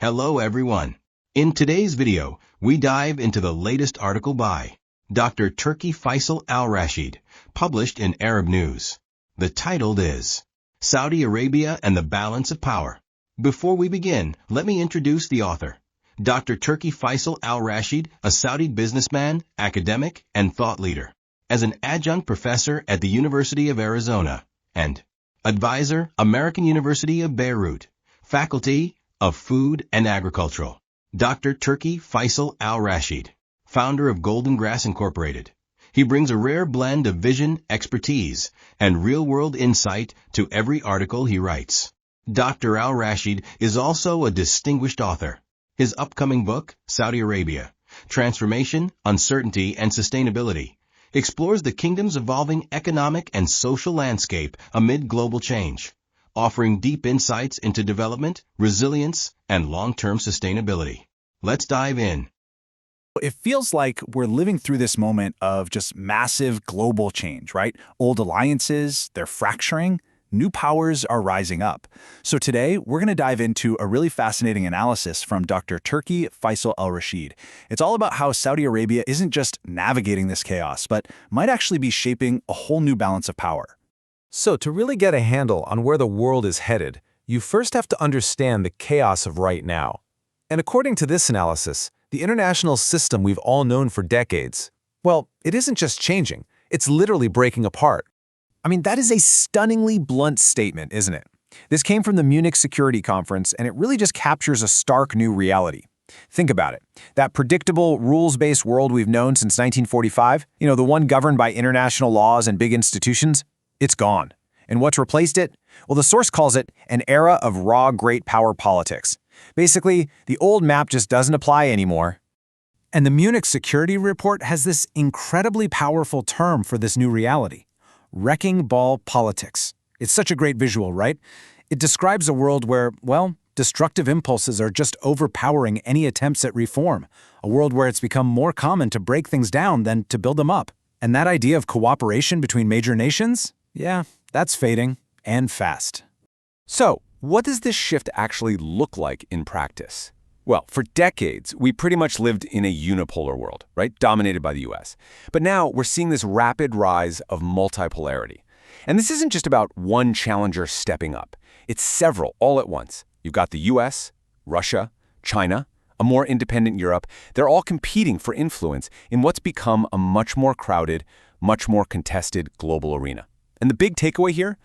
Hello everyone. In today's video, we dive into the latest article by Dr. Turki Faisal Al-Rasheed, published in Arab News. The title is Saudi Arabia and the Balance of Power. Before we begin, let me introduce the author. Dr. Turki Faisal Al-Rasheed, a Saudi businessman, academic, and thought leader. As an adjunct professor at the University of Arizona and advisor, American University of Beirut, Faculty of Food and Agricultural. Dr. Turki Faisal Al-Rasheed, founder of Golden Grass Incorporated. He brings a rare blend of vision, expertise, and real-world insight to every article he writes. Dr. Al-Rasheed is also a distinguished author. His upcoming book, Saudi Arabia, Transformation, Uncertainty, and Sustainability, explores the kingdom's evolving economic and social landscape amid global change, offering deep insights into development, resilience, and long-term sustainability. Let's dive in. It feels like we're living through this moment of just massive global change, right? Old alliances, they're fracturing, new powers are rising up. So today, we're going to dive into a really fascinating analysis from Dr. Turki Faisal Al-Rasheed. It's all about how Saudi Arabia isn't just navigating this chaos, but might actually be shaping a whole new balance of power. So to really get a handle on where the world is headed, you first have to understand the chaos of right now. And according to this analysis, the international system we've all known for decades, well, it isn't just changing, it's literally breaking apart. I mean, that is a stunningly blunt statement, isn't it? This came from the Munich Security Conference, and it really just captures a stark new reality. Think about it. That predictable, rules-based world we've known since 1945, the one governed by international laws and big institutions, it's gone. And what's replaced it? Well, the source calls it an era of raw great power politics. Basically, the old map just doesn't apply anymore. And the Munich Security Report has this incredibly powerful term for this new reality: wrecking ball politics. It's such a great visual, right? It describes a world where, well, destructive impulses are just overpowering any attempts at reform, a world where it's become more common to break things down than to build them up. And that idea of cooperation between major nations? Yeah, that's fading, and fast. So, what does this shift actually look like in practice? Well, for decades, we pretty much lived in a unipolar world, right? Dominated by the US. But now we're seeing this rapid rise of multipolarity. And this isn't just about one challenger stepping up. It's several all at once. You've got the US, Russia, China, a more independent Europe. They're all competing for influence in what's become a much more crowded, much more contested global arena. And the big takeaway here?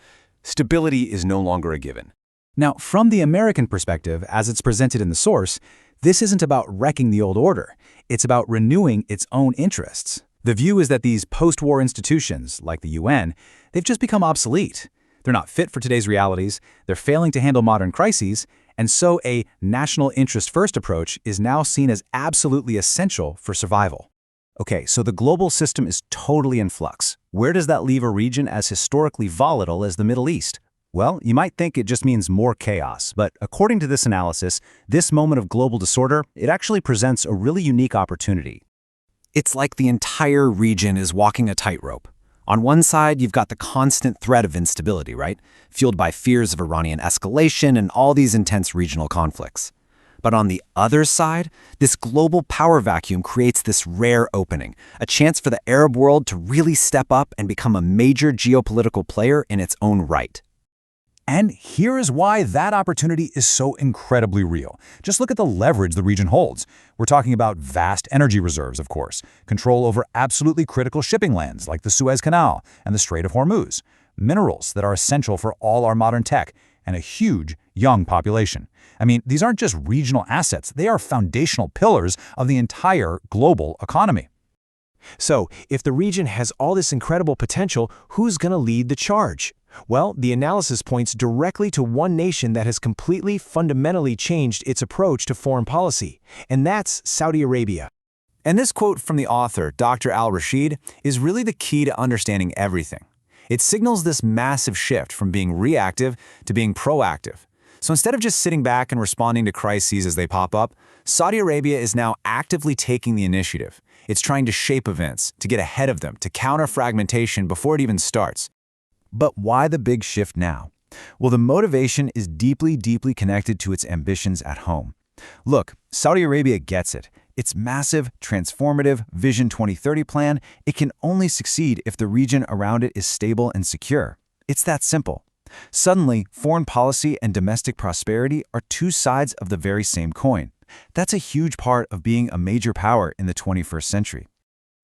Stability is no longer a given. Now, from the American perspective, as it's presented in the source, this isn't about wrecking the old order. It's about renewing its own interests. The view is that these post-war institutions, like the UN, they've just become obsolete. They're not fit for today's realities, they're failing to handle modern crises, and so a national interest-first approach is now seen as absolutely essential for survival. Okay, so the global system is totally in flux. Where does that leave a region as historically volatile as the Middle East? Well, you might think it just means more chaos, but according to this analysis, this moment of global disorder, it actually presents a really unique opportunity. It's like the entire region is walking a tightrope. On one side, you've got the constant threat of instability, right? Fueled by fears of Iranian escalation and all these intense regional conflicts. But on the other side, this global power vacuum creates this rare opening, a chance for the Arab world to really step up and become a major geopolitical player in its own right. And here is why that opportunity is so incredibly real. Just look at the leverage the region holds. We're talking about vast energy reserves, of course, control over absolutely critical shipping lanes like the Suez Canal and the Strait of Hormuz, minerals that are essential for all our modern tech, and a huge young population. I mean, these aren't just regional assets, they are foundational pillars of the entire global economy. So, if the region has all this incredible potential, who's going to lead the charge? Well, the analysis points directly to one nation that has completely, fundamentally changed its approach to foreign policy, and that's Saudi Arabia. And this quote from the author, Dr. Al-Rasheed, is really the key to understanding everything. It signals this massive shift from being reactive to being proactive. So instead of just sitting back and responding to crises as they pop up, Saudi Arabia is now actively taking the initiative. It's trying to shape events, to get ahead of them, to counter fragmentation before it even starts. But why the big shift now? Well, the motivation is deeply, deeply connected to its ambitions at home. Look, Saudi Arabia gets it. Its massive, transformative Vision 2030 plan, it can only succeed if the region around it is stable and secure. It's that simple. Suddenly, foreign policy and domestic prosperity are two sides of the very same coin. That's a huge part of being a major power in the 21st century.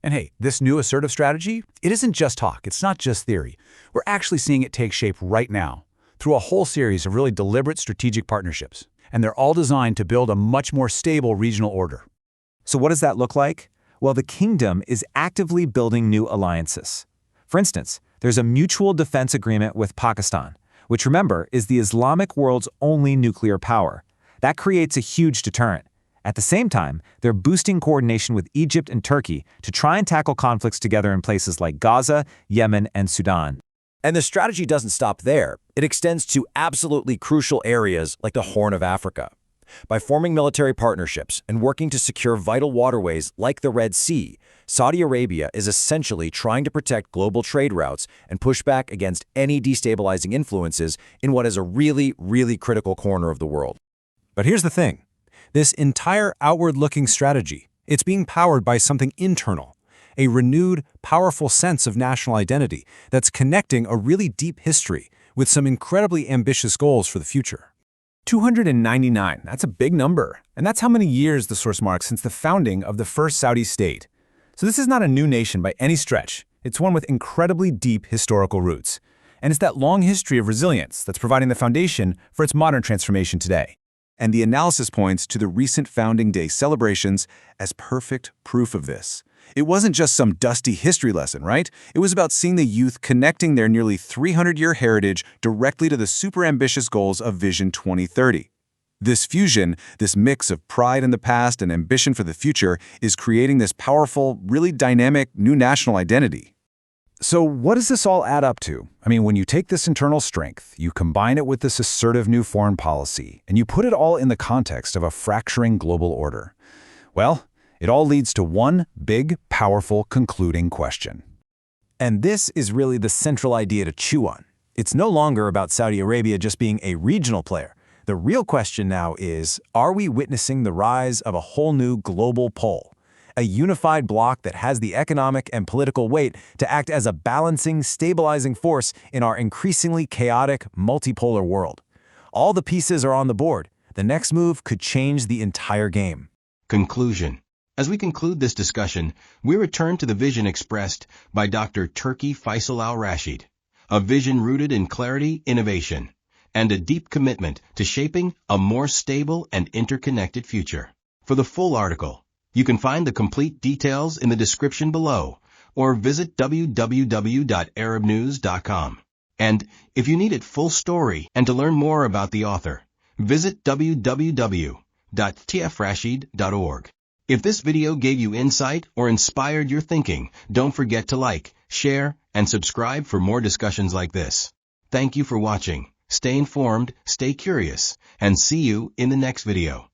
And hey, this new assertive strategy, it isn't just talk, it's not just theory. We're actually seeing it take shape right now, through a whole series of really deliberate strategic partnerships. And they're all designed to build a much more stable regional order. So what does that look like? Well, the kingdom is actively building new alliances. For instance, there's a mutual defense agreement with Pakistan, which, remember, is the Islamic world's only nuclear power. That creates a huge deterrent. At the same time, they're boosting coordination with Egypt and Turkey to try and tackle conflicts together in places like Gaza, Yemen, and Sudan. And the strategy doesn't stop there. It extends to absolutely crucial areas like the Horn of Africa. By forming military partnerships and working to secure vital waterways like the Red Sea, Saudi Arabia is essentially trying to protect global trade routes and push back against any destabilizing influences in what is a really, really critical corner of the world. But here's the thing. This entire outward-looking strategy, it's being powered by something internal, a renewed, powerful sense of national identity that's connecting a really deep history with some incredibly ambitious goals for the future. 299, that's a big number. And that's how many years the source marks since the founding of the first Saudi state. So this is not a new nation by any stretch. It's one with incredibly deep historical roots. And it's that long history of resilience that's providing the foundation for its modern transformation today. And the analysis points to the recent Founding Day celebrations as perfect proof of this. It wasn't just some dusty history lesson, right? It was about seeing the youth connecting their nearly 300-year heritage directly to the super ambitious goals of Vision 2030. This fusion, this mix of pride in the past and ambition for the future, is creating this powerful, really dynamic new national identity. So what does this all add up to? I mean, when you take this internal strength, you combine it with this assertive new foreign policy, and you put it all in the context of a fracturing global order. Well, it all leads to one big, powerful, concluding question. And this is really the central idea to chew on. It's no longer about Saudi Arabia just being a regional player. The real question now is, are we witnessing the rise of a whole new global pole? A unified bloc that has the economic and political weight to act as a balancing, stabilizing force in our increasingly chaotic, multipolar world. All the pieces are on the board. The next move could change the entire game. Conclusion. As we conclude this discussion, we return to the vision expressed by Dr. Turki Faisal Al-Rasheed, a vision rooted in clarity, innovation, and a deep commitment to shaping a more stable and interconnected future. For the full article, you can find the complete details in the description below, or visit www.arabnews.com. And if you need its full story and to learn more about the author, visit www.tfrasheed.org. If this video gave you insight or inspired your thinking, don't forget to like, share, and subscribe for more discussions like this. Thank you for watching. Stay informed, stay curious, and see you in the next video.